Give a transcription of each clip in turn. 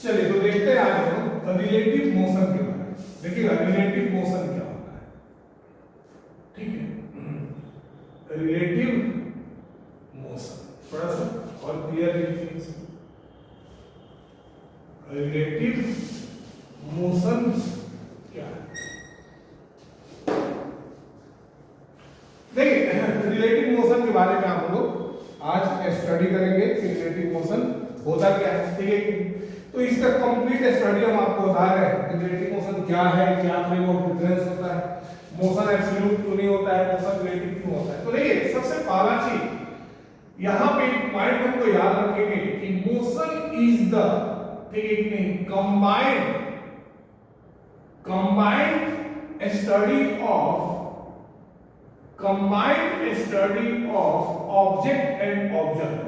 चलिए तो देखते हैं आज हम रिलेटिव मोशन के बारे में। देखिएगा रिलेटिव मोशन क्या होता है, ठीक है। रिलेटिव मोशन थोड़ा सा और क्लियर लिखिए। रिलेटिव मोशन क्या है, देखिए रिलेटिव मोशन के बारे में आप लोग आज स्टडी करेंगे कि रिलेटिव मोशन होता क्या है, ठीक है। तो इसका कंप्लीट स्टडी हम आपको बता रहे हैं रिलेटिव मोशन क्या है, क्या फ्रेम ऑफ रेफरेंस होता है, मोशन एब्सोल्यूट क्यों नहीं होता है, मोशन रिलेटिव क्यों होता है। तो देखिए सबसे पहला चीज यहां पे पॉइंट हमको याद रखेंगे कि मोशन इज द, ठीक है कि नहीं, combined study of object and observer.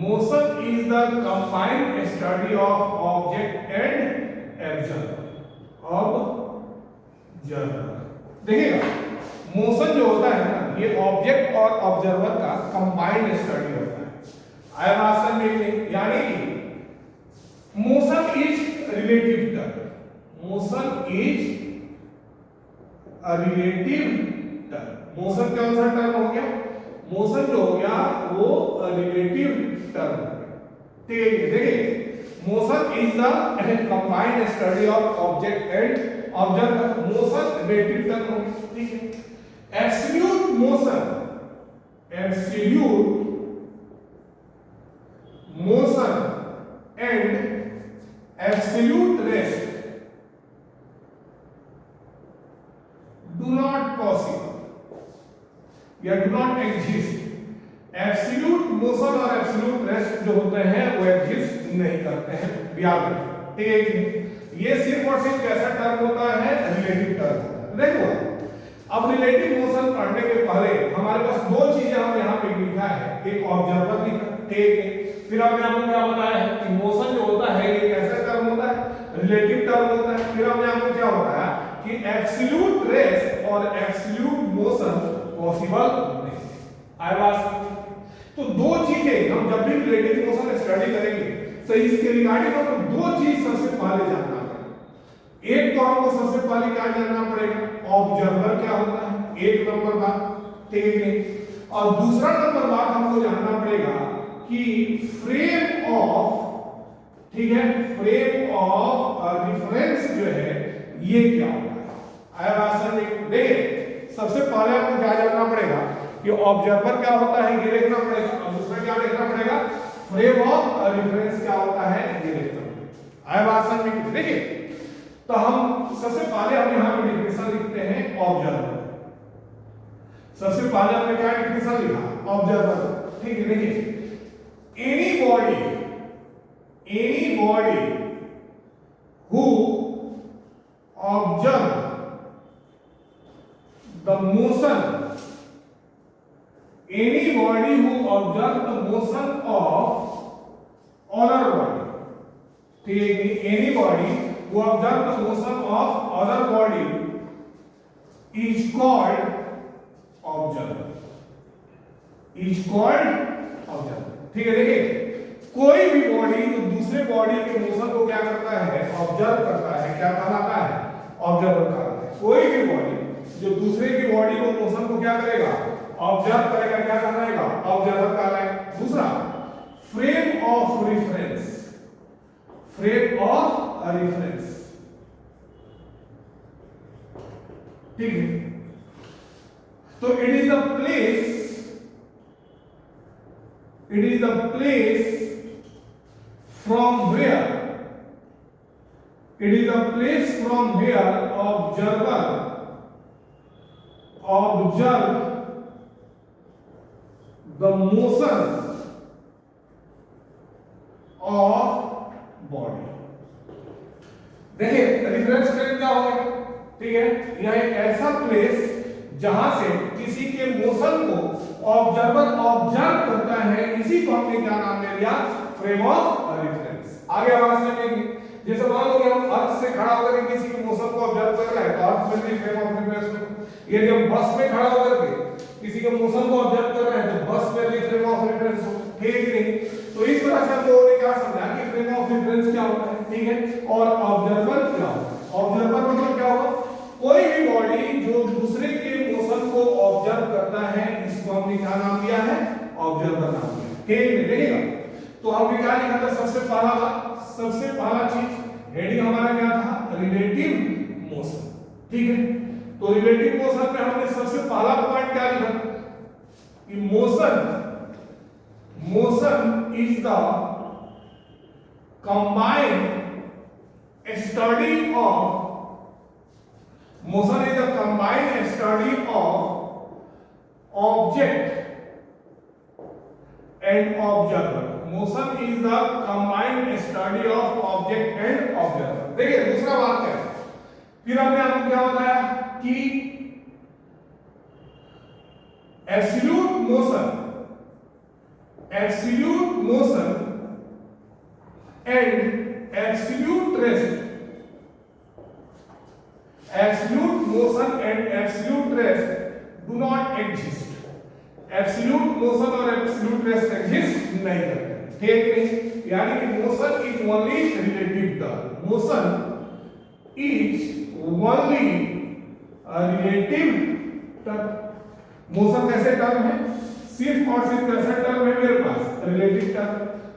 Motion is the combined study of object and observer. देखिएगा मोशन जो होता है ना, ये ऑब्जेक्ट और ऑब्जर्वर का कंबाइंड स्टडी होता है। आया बात समझ में, यानी कि motion is relative term, motion is relative term. Motion कौन सा टर्म हो गया, मोशन जो हो गया वो रिलेटिव टर्म हो गया, ठीक है। देखिए motion is the combined study of object and observer, motion relative term हो गया, ठीक है। Absolute motion and absolute rest do not possible या do not exist। Absolute motion और एब्सोल्यूट रेस्ट जो होते हैं वो एग्जिस्ट नहीं करते हैं, याद रखिए, ठीक है कि ये सिर्फ और सिर्फ कैसा टर्म होता है, रिलेटिव टर्म होता है। देखो अब रिलेटिव मोशन पढ़ने के पहले हमारे पास दो चीजें हम यहाँ पे लिखा है, एक ऑब्जर्वर लिखा, ठीक है। फिर हमने आपको क्या बताया है कि मोशन जो होता है ये कैसा टर्म होता है, रिलेटिव टर्म होता है। फिर हमने आपको क्या बताया कि एब्सोल्यूट रेस्ट और एब्सोल्यूट मोशन पॉसिबल नहीं है। आया बात? तो दो चीजें हम जब भी रिलेटिव मोशन स्टडी करेंगे तो इसके रिगार्डिंग हमको दो चीज सबसे पहले जानना पड़ेगा। एक तो हमको सबसे पहले क्या जानना पड़ेगा, ऑब्जर्वर क्या होता है, एक नंबर बात, ठीक है। और दूसरा नंबर बात हमको जानना पड़ेगा कि फ्रेम ऑफ, ठीक है, फ्रेम ऑफ रेफरेंस जो है ये क्या होता है। आया बात समझ? देखिए सबसे पहले आपको क्या जानना पड़ेगा कि ऑब्जर्वर क्या होता है ये देखना पड़ेगा, और दूसरा क्या देखना पड़ेगा, फ्रेम ऑफ रेफरेंस क्या होता है ये देखना पड़ेगा। आया बात समझ? देखिए तो हम सबसे पहले हम यहां पे डेफिनेशन लिखते हैं ऑब्जर्वर। सबसे पहले हमने क्या डेफिनेशन लिखा, ऑब्जर्वर, ठीक है। देखिए any body who observe the motion, anybody who observe the motion of other body, ठीक है, anybody who observe the motion of other body is called observer, ठीक है। देखिए कोई भी बॉडी जो दूसरे बॉडी के मोशन को क्या करता है, ऑब्जर्व करता है, क्या कहलाता है, ऑब्जर्वर कहलाता है। कोई भी बॉडी जो दूसरे की बॉडी को मोशन को क्या करेगा, ऑब्जर्व करेगा, क्या कहलाएगा, ऑब्जर्वर कहलाएगा। दूसरा फ्रेम ऑफ रेफरेंस, ठीक है। तो it is the place from where observer observe the motion of body। देखिए रेफरेंस फ्रेम क्या होगा, ठीक है, यह एक ऐसा प्लेस जहां से किसी के मोशन को ऑब्जर्वर ऑब्जर्व करता है, इसी को हमने क्या नाम दे दिया, फ्रेम ऑफ रेफरेंस। आगे आवाज सुनेंगे, जैसे मान लो कि हम अर्थ से खड़ा होकर किसी के मोशन को ऑब्जर्व कर रहे हैं तो अर्थ में भी फ्रेम ऑफ रेफरेंस। ये जब बस में खड़ा होकर के किसी के मोशन को ऑब्जर्व कर रहे हैं तो बस में भी फ्रेम ऑफ रेफरेंस हो, ठीक है। तो इस तरह से हम लोगों ने क्या समझा कि फ्रेम ऑफ रेफरेंस क्या होता है, ठीक है, और ऑब्जर्वर क्या होता है। ऑब्जर्वर मतलब क्या होगा, कोई भी बॉडी जो दूसरे के मोशन को ऑब्जर्व करता है, इसको हमने क्या नाम दिया है, ऑब्जर्वर नाम दिया, ठीक है। देखिएगा तो हमने क्या लिखा था, सबसे पहला चीज हेडिंग हमारा क्या था, रिलेटिव मोशन, ठीक है। तो रिलेटिव मोशन में हमने सबसे पहला पॉइंट क्या लिखा कि motion is the combined study of object and observer. Motion is the combined study of object and observer. देखिए दूसरा बात क्या है, फिर हमने आपको क्या बताया कि absolute motion and absolute rest, do not exist. Absolute motion और एब्सोल्यूट रेस्ट एग्जिस्ट नहीं करते, ठीक है। यानी कि motion is only relative term, motion is only relative term. Motion कैसे टर्म है, सिर्फ और सिर्फ कैसा टर्म है मेरे पास, relative term.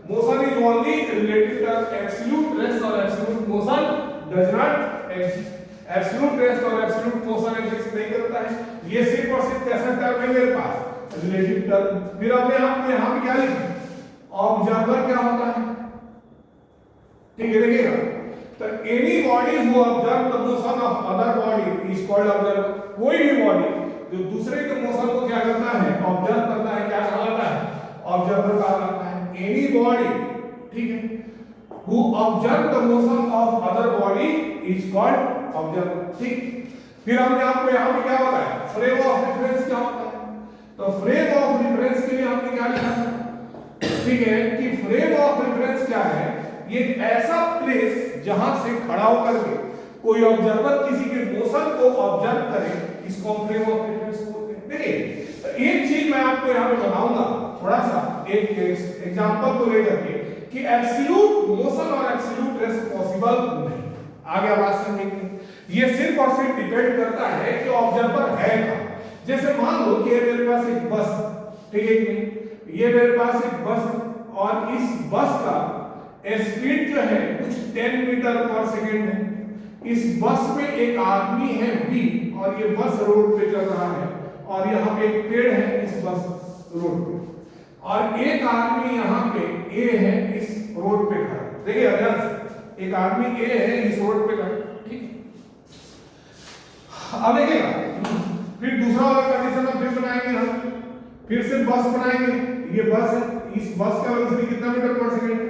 Motion is only relative term, absolute rest और absolute motion does not exist. Absolute rest और एब्सोल्यूट मोशन एग्जिस्ट नहीं करता है, ये सिर्फ और सिर्फ कैसा टर्म है मेरे पास, रिलेटिव टर्म। फिर हमने आपको यहां पे क्या लिखा, ऑब्जर्वर क्या होता है, ठीक है। देखिएगा तो any body who observe the motion of other body is called observer. कोई भी बॉडी जो दूसरे के मोशन को क्या करता है, ऑब्जर्व करता है, क्या कहलाता है, ऑब्जर्वर कहलाता है। एनी बॉडी, ठीक है, who observe the motion of other body is called observer, ठीक। फिर हमने आपको यहां पे क्या बताया, फ्रेम ऑफ रेफरेंस क्या होता है। तो फ्रेम ऑफ रेफरेंस के लिए हमने क्या लिखा, ठीक है, कि फ्रेम ऑफ रेफरेंस क्या है, ये ऐसा प्लेस जहां से खड़ा होकर के कोई ऑब्जर्वर किसी के मोशन को ऑब्जर्व करे, इसको हम फ्रेम ऑफ रेफरेंस बोलते हैं। देखिए एक चीज मैं आपको यहां पे बताऊंगा, थोड़ा सा एक एग्जांपल को लेकर के, कि एब्सोल्यूट मोशन और एब्सोल्यूट रेस्ट पॉसिबल नहीं। आगे बात समझेंगे, ये सिर्फ और सिर्फ डिपेंड करता है कि ऑब्जर्वर है कहां। जैसे मान लो कि मेरे पास एक बस, ठीक है, ये मेरे पास एक बस, और इस बस का स्पीड जो है कुछ 10 मीटर पर सेकंड है। इस बस में एक आदमी है बी, और ये बस रोड पे चल रहा है, और यहाँ पे एक पेड़ है इस बस रोड पे, और एक आदमी यहाँ पे ए है इस रोड पे खड़ा। देखिए ध्यान से, एक आदमी ए है इस रोड पे खड़ा, ठीक। अब देखिएगा फिर दूसरा वाला कंडीशन हम फिर बनाएंगे, हम फिर से बस बनाएंगे। ये बस है, इस बस का वेलोसिटी कितना मीटर पर सेकंड है,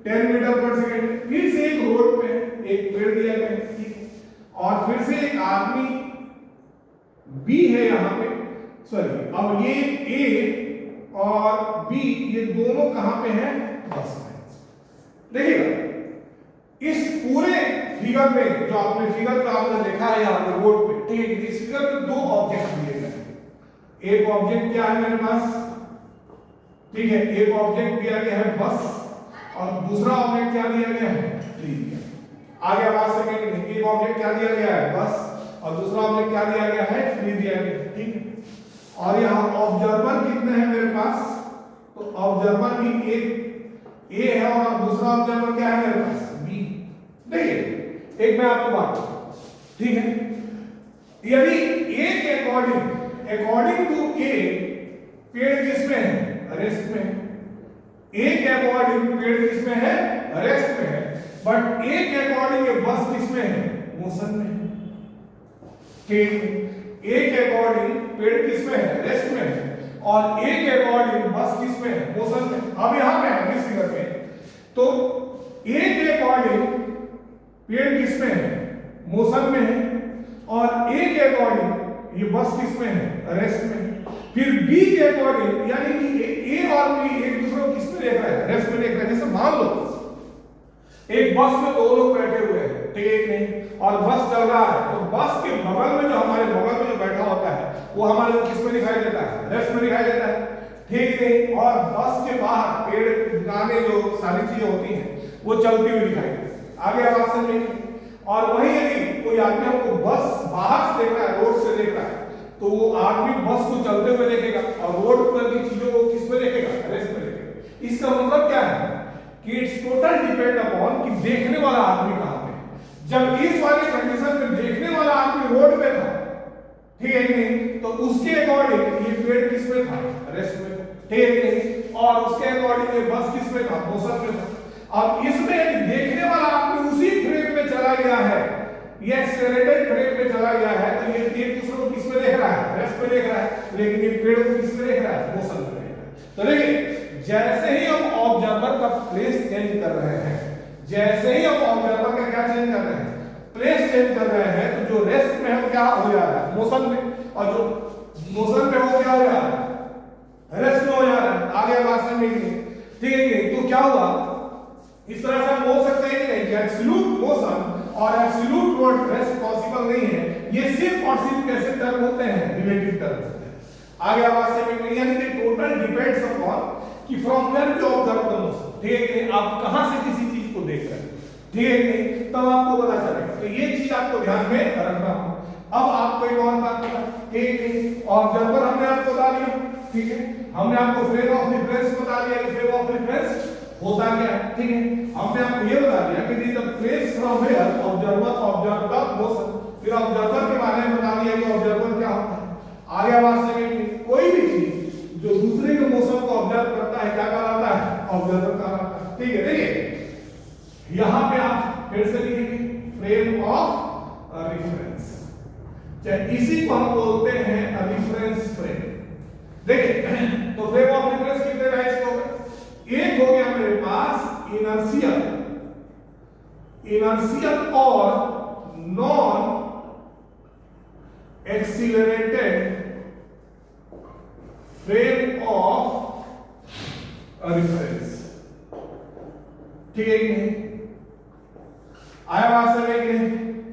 10 मीटर पर सेकंड। फिर से एक रोड पे एक पेड़ दिया गया है, ठीक, और फिर से एक आदमी बी है यहाँ पे, सॉरी, अब ये ए और बी ये दोनों कहां पे हैं, बस में। देखिएगा इस पूरे फिगर में जो आपने देखा है यहाँ पे रोड पे, ठीक है, इस फिगर में दो ऑब्जेक्ट दिए गए हैं। एक ऑब्जेक्ट क्या है मेरे पास, ठीक है, एक ऑब्जेक्ट दिया गया है बस, और दूसरा ऑब्जेक्ट क्या दिया गया है, ट्री। आगे बात सेकंड, एक ऑब्जेक्ट क्या दिया गया है, बस, और दूसरा ऑब्जेक्ट क्या दिया गया है, ट्री दिया गया है, ठीक। और यहाँ ऑब्जर्वर कितने हैं मेरे पास, तो ऑब्जर्वर भी एक ए है, और दूसरा ऑब्जर्वर क्या है मेरे पास, बी। देखिए एक मैं आपको बात बताऊं, ठीक है, यदि ए के अकॉर्डिंग टू ए पेड़ किसमें है, रेस्ट में है। ए के अकॉर्डिंग पेड़ किसमें है, रेस्ट में है, बट ए के अकॉर्डिंग ये बस किसमें है, मोशन में है। ए के अकॉर्डिंग पेड़ किसमें है, रेस्ट में है, और ए के अकॉर्डिंग बस किसमें है, मोशन में। अब यहां पे है इस फिगर में, तो ए के अकॉर्डिंग पेड़ किसमें है, मोशन में है, और ए के अकॉर्डिंग ये बस किसमें है, रेस्ट में। फिर बी के अकॉर्डिंग, यानी कि ए और बी एक दूसरे को किसमें देख रहा है, रेस्ट में देख रहा है। जैसे मान लो एक बस में दो लोग बैठे हुए हैं, ठीक नहीं, और बस चल रहा है, तो बस के बगल में जो हमारे बगल में जो बैठा होता है वो हमारे को किसमें दिखाई देता है, रेस्ट में दिखाई देता है, ठीक है, और बस के बाहर पेड़ गाने जो सारी चीजें होती हैं वो चलती हुई दिखाई देती। आगे आवाज समझ में, और वही यदि कोई आदमी हमको बस बाहर से देख रहा है, रोड से देख रहा है, तो वो आदमी बस को चलते हुए देखेगा और रोड पर की चीजों को किस में देखेगा, रेस्ट में देखेगा। इसका मतलब क्या है कि इट्स टोटल डिपेंड अपॉन कि देखने वाला आदमी कहां पे है। जब इस वाले कंडीशन में देखने वाला आदमी रोड पे था, ठीक है नहीं, तो उसके अकॉर्डिंग ये पेड़ किस में था, रेस्ट में, ठीक है नहीं, और उसके अकॉर्डिंग ये बस किस में था, मोशन में था। अब इसमें देखने वाला आदमी उसी फ्रेम में चला गया है, ये एक्सेलरेटेड फ्रेम में चला गया है, तो ये एक दूसरे को किस में देख रहा है, रेस्ट में देख रहा है, लेकिन ये पेड़ को किस में देख रहा है, मोशन में देख रहा है। तो देखिए जैसे ही हम ऑब्जर्वर का प्लेस चेंज कर रहे हैं, जैसे ही हम ऑब्जर्वर का क्या चेंज कर रहे हैं, प्लेस चेंज कर रहे हैं, तो जो रेस्ट में है क्या हो जा रहा है, मोशन में, और जो मोशन में हो क्या हो जा रहा है, रेस्ट में हो जा रहा है। आगे बात समझने के लिए, ठीक है, तो क्या हुआ, इस तरह से हम बोल सकते हैं कि नहीं, एब्सोल्यूट मोशन और एब्सोल्यूट रोड रेस्ट पॉसिबल नहीं है, ये सिर्फ और सिर्फ कैसे टर्म होते हैं, रिलेटिव टर्म होते हैं। आगे आवाज से में यानी कि टोटल डिपेंड्स अपॉन कि from where you observe the motion, ठीक है, आप कहां से किसी चीज को देख रहे हैं, ठीक है नहीं, तब आपको पता चलेगा। तो ये चीज आपको ध्यान में रखना होगा। अब आपको एक और बात बता, ठीक है, ऑब्जर्वर हमने आपको बता दिया, ठीक है, हमने आपको फ्रेम ऑफ रिफरेंस बता दिया कि फ्रेम ऑफ रिफरेंस होता क्या है, ठीक है, हमने आपको ये बता दिया कि the place from where observer observe the motion, फिर ऑब्जर्वर के बारे में बता दिया कि ऑब्जर्वर क्या होता है। आगे आवाज से कोई भी चीज जो दूसरे के मोशन को ऑब्जर्व करता है क्या कहलाता है, ऑब्जर्वर कहलाता है, ठीक है। देखिए यहां पे आप फिर से लिखेंगे फ्रेम ऑफ रिफरेंस, चाहे इसी को हम बोलते हैं रिफरेंस फ्रेम। देखिए तो फ्रेम ऑफ रिफरेंस कितने टाइप्स के हो गए, एक हो गया मेरे पास इनर्शियल, इनर्शियल और non accelerated frame of reference, ठीक है कि नहीं, आया बात समझ में कि नहीं।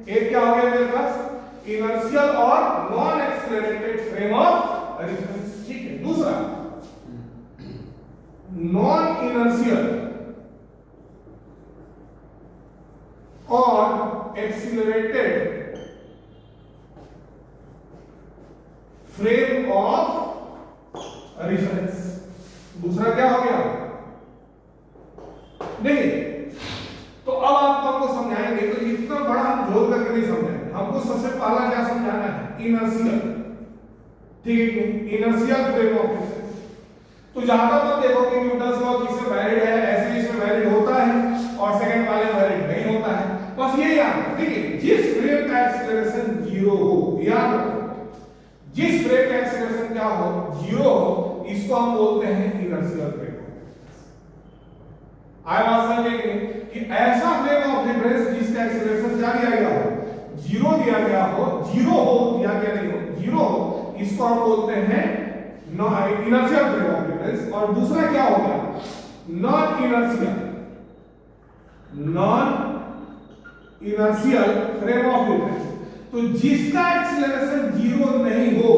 एक क्या हो गया मेरे पास इनर्शियल और non accelerated frame of reference, ठीक है। दूसरा नॉन इनर्शियल और एक्सीलरेटेड फ्रेम ऑफ रेफरेंस, दूसरा क्या हो गया। देखिए तो अब आप हमको समझाएंगे, तो इतना बड़ा हम जोर करके नहीं समझाएंगे, हमको सबसे पहला क्या समझाना है, इनर्शियल, ठीक है, इनर्शियल फ्रेम ऑफ रेफरेंस। तो ज्यादा मत देखो कि न्यूटन लॉ किसमें वैलिड है, ऐसे इसमें वैलिड होता है और सेकंड वाले में वैलिड नहीं होता है, बस ये याद रखो, ठीक है। जिस फ्रेम का एक्सीलरेशन 0 हो, याद रखो, जिस फ्रेम का एक्सीलरेशन क्या हो, 0 हो, इसको हम बोलते हैं इनर्शियल फ्रेम। आया बात समझ में कि ऐसा फ्रेम ऑफ रेफरेंस जिसका एक्सीलरेशन क्या दिया गया हो, 0 दिया गया हो, 0 हो या क्या नहीं हो, 0 हो, इसको हम बोलते हैं इनर्शियल फ्रेम ऑफ रेफरेंस। और दूसरा क्या हो गया, non inertial, non inertial frame of reference. तो जिसका एक्सीलरेशन 0 नहीं हो,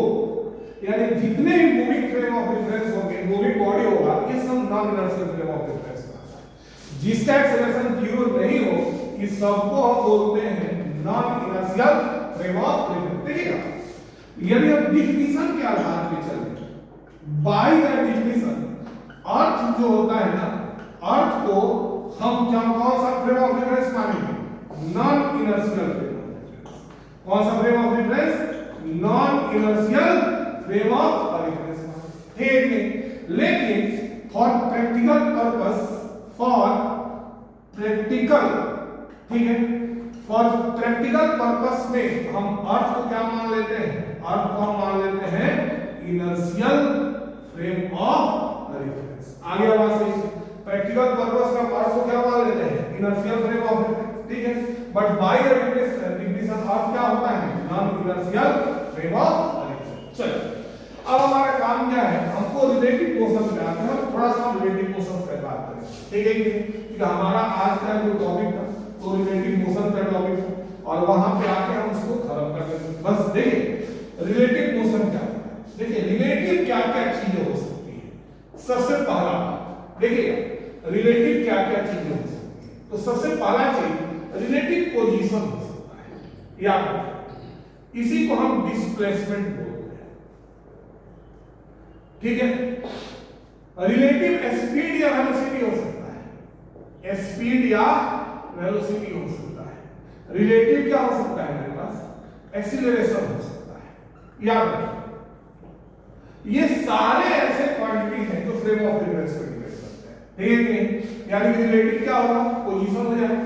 यानी जितने भी मूविंग फ्रेम ऑफ रेफरेंस होंगे, मूविंग बॉडी होगा, ये सब non inertial frame of reference का है। जिसका एक्सीलरेशन 0 नहीं हो, इस सबको हम बोलते हैं non inertial frame of reference. देखिएगा यदि हम डिफिनीशन के आधार पे चलें, बाय द डिफिनीशन, अर्थ जो होता है ना, अर्थ को हम क्या कौन सा फ्रेम ऑफ रेफरेंस मानेंगे, non inertial frame of reference. कौन सा frame of reference, non inertial frame of reference, ठीक है। लेकिन for practical purpose, for practical, ठीक है, फॉर प्रैक्टिकल पर्पस में हम अर्थ को क्या मान लेते हैं, अर्थ को हम मान लेते हैं इनर्शियल फ्रेम ऑफ रेफरेंस। आगे आवाज से प्रैक्टिकल पर्पस में अर्थ को क्या मान लेते हैं, इनर्शियल फ्रेम ऑफ रेफरेंस, ठीक है। बट बाय द डिफिनीशन अर्थ क्या होता है, non inertial frame of reference. चलिए अब हमारा काम क्या है, हमको रिलेटिव मोशन पे आते हैं, थोड़ा सा रिलेटिव मोशन पे बात करें, ठीक है, क्योंकि हमारा आज का जो टॉपिक था तो रिलेटिव मोशन का टॉपिक था और वहां पे आके हम उसको खत्म कर देंगे। बस देखिए रिलेटिव मोशन क्या होता है, देखिए रिलेटिव क्या क्या चीजें हो सकती है, सबसे पहला देखिए रिलेटिव क्या क्या चीजें हो सकती है। तो सबसे पहला चीज रिलेटिव पोजीशन हो सकता है, याद रखिए इसी को हम डिस्प्लेसमेंट बोलते हैं, ठीक है। रिलेटिव स्पीड या वेलोसिटी हो सकता है, स्पीड या वेलोसिटी हो सकता है। रिलेटिव क्या हो सकता है मेरे पास, एक्सीलरेशन हो सकता है, याद रखिए ये सारे ऐसे क्वांटिटी हैं जो फ्रेम ऑफ रेफरेंस को डिपेंड करते हैं, ठीक है। यानी कि रिलेटिव क्या होगा, पोजीशन हो जाएगा,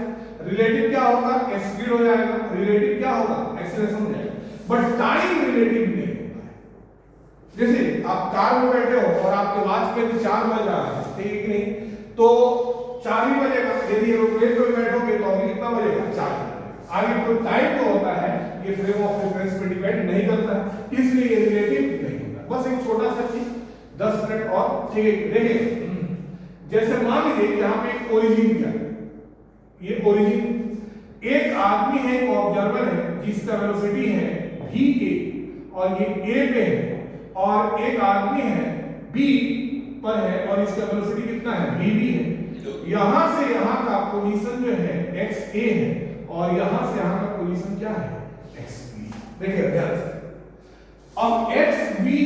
रिलेटिव क्या होगा, स्पीड हो जाएगा, रिलेटिव क्या होगा, एक्सीलरेशन हो जाएगा, बट टाइम रिलेटिव नहीं होता है। जैसे आप कार में बैठे हो और आपके वॉच पे 4 बज रहा है, ठीक है नहीं, तो 4 ही बजेगा। यदि एरोप्लेन पे बैठोगे तो अभी कितना बजेगा, 4 बजेगा। आगे तो टाइम जो होता है ये फ्रेम ऑफ रेफरेंस पे डिपेंड नहीं करता, इसलिए ये रिलेटिव नहीं होता। बस एक छोटा सा चीज 10 मिनट और, ठीक है। देखिए जैसे मान लीजिए यहाँ पे एक ओरिजिन क्या है, ये ओरिजिन एक आदमी है, एक ऑब्जर्वर है जिसका वेलोसिटी है va और ये a पे है, और एक आदमी है b पर है और इसका वेलोसिटी कितना है, vb है। यहां से यहां का पोजीशन जो है xa है और यहां से यहां का पोजीशन क्या है, xb। देखिए ध्यान से, अब xba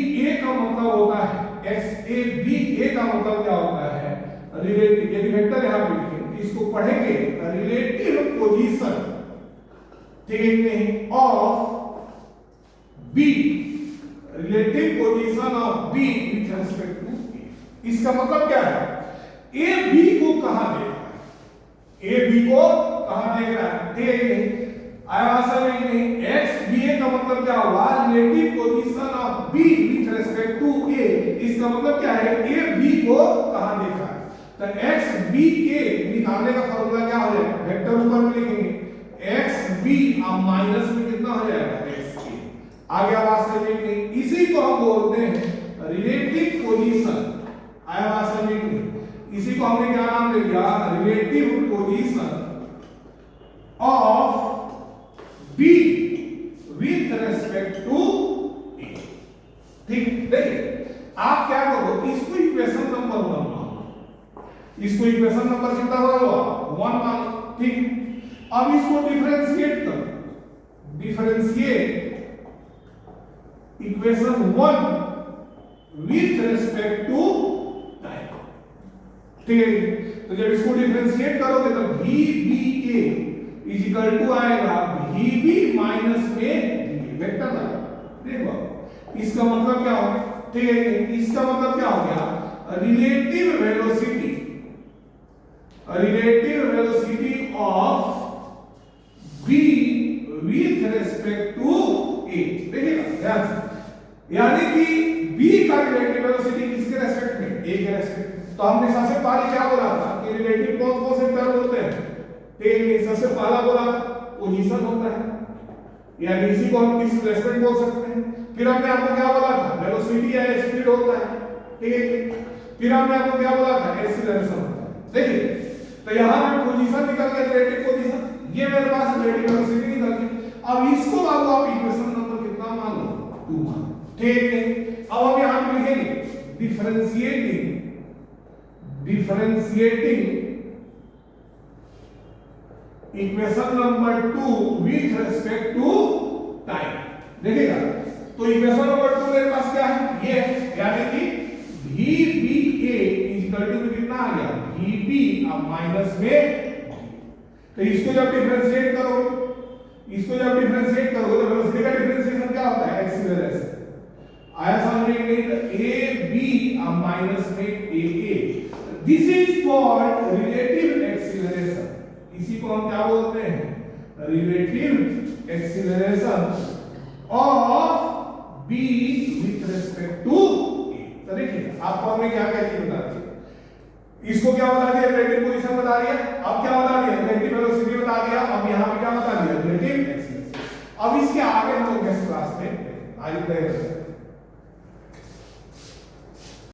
का मतलब होता है, xaba का मतलब क्या होता है, रिलेटिव। यदि वेक्टर यहां पे लिखें इसको पढ़ेंगे रिलेटिव पोजीशन, ठीक है नहीं, of b, relative position of b with respect to a। इसका मतलब क्या है, a b को कहां देख रहा है, a b को कहां देख रहा है, ठीक है। आया समझ नहीं, xba का मतलब क्या हुआ, relative position of b with respect to a। इसका मतलब क्या है, a b को कहां देख रहा है, तो xba निकालने का फार्मूला क्या हो जाएगा, वेक्टर ऊपर में लिखेंगे, xb अब माइनस में कितना हो जाएगा, xa। आगे आवाज समझ नहीं, इसी को हम बोलते हैं रिलेटिव पोजीशन। आया आवाज समझ नहीं, इसी को हमने क्या नाम दे दिया, relative position of b with respect to a। ठीक, देखिए आप क्या करो, इसको इक्वेशन नंबर 1 मानो, इसको इक्वेशन नंबर कितना होगा, 1 मानो, ठीक। अब इसको डिफरेंशिएट करो, differentiate equation 1 with respect to time, ठीक है। तो जब इसको डिफरेंशिएट करोगे तो vba इज इक्वल टू आएगा vb माइनस में वेक्टर ना, देखो इसका मतलब क्या हो गया, ठीक है। इसका मतलब क्या हो गया, relative velocity, relative velocity of b with respect to a। देखिएगा ध्यान से, यानी कि b का रिलेटिव वेलोसिटी किसके रेस्पेक्ट में, a के रेस्पेक्ट में। तो हमने सबसे पहले क्या बोला था कि रिलेटिव कौन कौन से टर्म होते हैं, ठीक, सबसे पहला बोला पोजीशन होता है, यानी इसी को हम डिस्प्लेसमेंट बोल सकते हैं। फिर हमने आपको क्या बोला था, वेलोसिटी या स्पीड होता है, ठीक है। फिर हमने आपको क्या बोला था, एक्सीलरेशन होता है। देखिए तो यहां पे पोजीशन निकल गया, रिलेटिव पोजीशन, ये मेरे पास रिलेटिव वेलोसिटी निकल गई। अब इसको बाबू आप इक्वेशन नंबर कितना मान लो, 2 मान, ठीक है। अब हम यहां पे लिखेंगे differentiating, differentiating equation number 2 with respect to time. देखिएगा तो इक्वेशन नंबर 2 मेरे पास क्या है, ये है, यानी कि vba इक्वल टू कितना आ गया, vb अब माइनस में। तो इसको जब डिफरेंशिएट करोगे, इसको जब डिफरेंशिएट करोगे तो वेलोसिटी का डिफरेंशिएशन क्या होता है, एक्सीलरेशन। आया समझ में नहीं, तो ab अब माइनस में aa, this is called relative acceleration. इसी को हम क्या बोलते हैं, relative acceleration of b with respect to a। तो देखिए आपको हमने क्या क्या चीज बता दी, इसको क्या बता दिया, रिलेटिव पोजीशन बता दिया, अब क्या बता दिया, रिलेटिव वेलोसिटी बता दिया, अब यहां पे क्या बता दिया, रिलेटिव एक्सीलरेशन। अब इसके आगे हम लोग नेक्स्ट क्लास में आगे